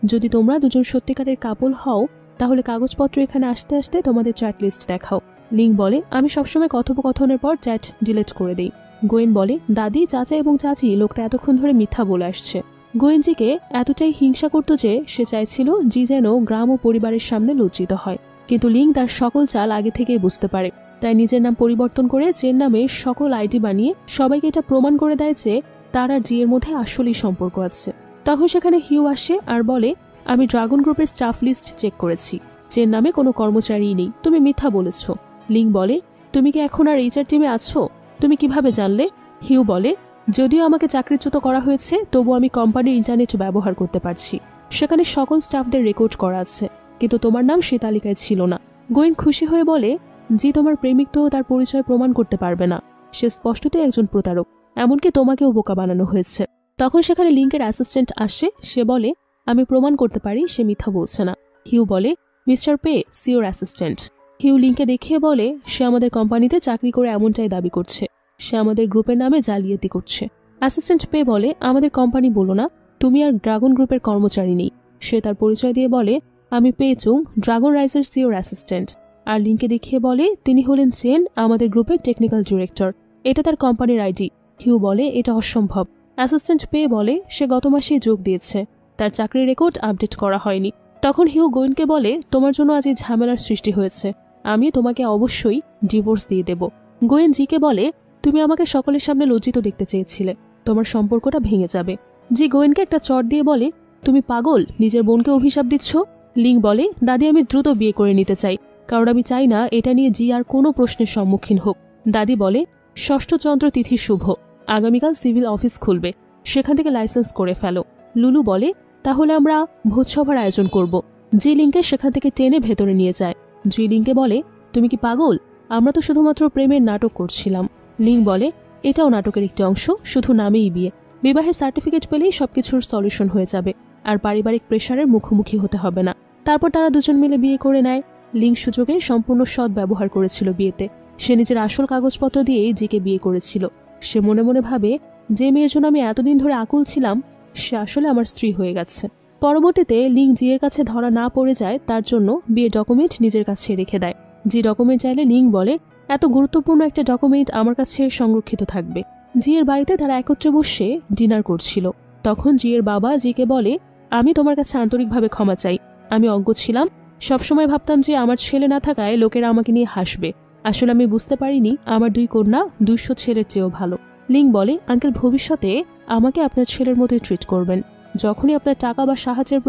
যদি তোমরা দুজন সত্যিকারের কাপল হও তাহলে কাগজপত্র এখানে আসতে আসতে তোমাদের চ্যাট লিস্ট দেখাও। লিং বলে, আমি সবসময় কথোপকথনের পর চ্যাট ডিলিট করে দিই। গোয়েন বলে, দাদি, চাচা এবং চাচি লোকটা এতক্ষণ ধরে মিথ্যা বলে আসছে। গোয়েনজিকে এতটাই হিংসা করত যে সে চাইছিল জি যেন গ্রাম ও পরিবারের সামনে লজ্জিত হয়, কিন্তু লিং তার সকল চাল আগে থেকেই বুঝতে পারে। তাই নিজের নাম পরিবর্তন করে জেন নামে সকল আইডি বানিয়ে সবাইকে এটা প্রমাণ করে দেয় যে তার আর জিয়ের মধ্যে আসলেই সম্পর্ক আছে। তখন সেখানে হিউ আসে আর বলে, আমি ড্রাগন গ্রুপের স্টাফ লিস্ট চেক করেছি, জেন নামে কোনো কর্মচারীই নেই, তুমি মিথ্যা বলেছ। লিং বলে, তুমি কি এখন আর এইচআর টিমে আছো? তুমি কিভাবে জানলে? হিউ বলে, যদিও আমাকে চাকরিচ্যুত করা হয়েছে তবু আমি কোম্পানির ইন্টারনেট ব্যবহার করতে পারছি, সেখানে সকল স্টাফদের রেকর্ড করা আছে, কিন্তু তোমার নাম সে তালিকায় ছিল না। গোয়েন খুশি হয়ে বলে, জি তোমার প্রেমিক তো তার পরিচয় প্রমাণ করতে পারবে না, সে স্পষ্টতই একজন প্রতারক, এমনকি তোমাকেও বোকা বানানো হয়েছে। তখন সেখানে লিংকের অ্যাসিস্ট্যান্ট আসে, সে বলে, আমি প্রমাণ করতে পারি সে মিথ্যা বলছে না। হিউ বলে, mister pay, sure assistant. Hugh লিংকে দেখিয়ে বলে, সে আমাদের কোম্পানিতে চাকরি করে এমনটাই দাবি করছে, সে আমাদের গ্রুপের নামে জালিয়াতি করছে। অ্যাসিস্ট্যান্ট পে বলে, আমাদের কোম্পানি বলো না, তুমি আর ড্রাগন গ্রুপের কর্মচারী নেই। সে তার পরিচয় দিয়ে বলে, আমি পে চুং, ড্রাগন রাইজের সিওর অ্যাসিস্ট্যান্ট। আর লিংকে দেখিয়ে বলে, তিনি হলেন চেন, আমাদের গ্রুপের টেকনিক্যাল ডিরেক্টর, এটা তার কোম্পানির আইডি। হিউ বলে, এটা অসম্ভব। অ্যাসিস্ট্যান্ট পে বলে, সে গত মাসেই যোগ দিয়েছে, তার চাকরির রেকর্ড আপডেট করা হয়নি। তখন হিউ গোয়েনকে বলে, তোমার জন্য আজ এই ঝামেলার সৃষ্টি হয়েছে, আমি তোমাকে অবশ্যই ডিভোর্স দিয়ে দেব। গোয়েন জিকে বলে, তুমি আমাকে সকলের সামনে লজ্জিত দেখতে চেয়েছিলে, তোমার সম্পর্কটা ভেঙে যাবে। জি গোয়েনকে একটা চট দিয়ে বলে, তুমি পাগল, নিজের বোনকে অভিশাপ দিচ্ছ। লিং বলে, দাদি, আমি দ্রুত বিয়ে করে নিতে চাই, কারণ আমি চাই না এটা নিয়ে জি আর কোনো প্রশ্নের সম্মুখীন হোক। দাদি বলে, ষষ্ঠ চন্দ্র তিথি শুভ, আগামীকাল সিভিল অফিস খুলবে, সেখান থেকে লাইসেন্স করে ফেলো। লুলু বলে, তাহলে আমরা ভোজসভার আয়োজন করব। জি লিংকে সেখান থেকে টেনে ভেতরে নিয়ে যায়। জি লিংকে বলে, তুমি কি পাগল? আমরা তো শুধুমাত্র প্রেমের নাটক করছিলাম। লিং বলে, এটাও নাটকের একটি অংশ, শুধু নামেই বিয়ে, বিবাহের সার্টিফিকেট পেলেই সবকিছুর সলিউশন হয়ে যাবে, আর পারিবারিক প্রেশারের মুখোমুখি হতে হবে না। তারপর তারা দুজন মিলে বিয়ে করে নেয়। লিং সুযোগের সম্পূর্ণ সৎ ব্যবহার করেছিল বিয়েতে, সে নিজের আসল কাগজপত্র দিয়েই জিকে বিয়ে করেছিল। সে মনে মনে ভাবে, যে মেয়ের জন্য আমি এতদিন ধরে আকুল ছিলাম সে আসলে আমার স্ত্রী হয়ে গেছে। পরবর্তীতে লিং জিয়ের কাছে ধরা না পড়ে যায়, তার জন্য বিয়ের ডকুমেন্ট নিজের কাছে রেখে দেয়। জি ডকুমেন্ট চাইলে লিং বলে, এত গুরুত্বপূর্ণ একটা ডকুমেন্ট আমার কাছে সংরক্ষিত থাকবে। জিয়ের বাড়িতে তারা একত্রে বসে ডিনার করছিল। তখন জিয়ের বাবা জিকে বলে, আমি তোমার কাছে আন্তরিকভাবে ক্ষমা চাই, আমি অজ্ঞ ছিলাম, সবসময় ভাবতাম যে আমার ছেলে না থাকায় লোকেরা আমাকে নিয়ে হাসবে, আসলে আমি বুঝতে পারিনি আমার দুই কন্যা 200 ছেলের চেয়েও ভালো। লিং বলে, আঙ্কেল, ভবিষ্যতে আমাকে আপনার ছেলের মতোই ট্রিট করবেন, যখনই আপনার টাকা বা সাহায্যের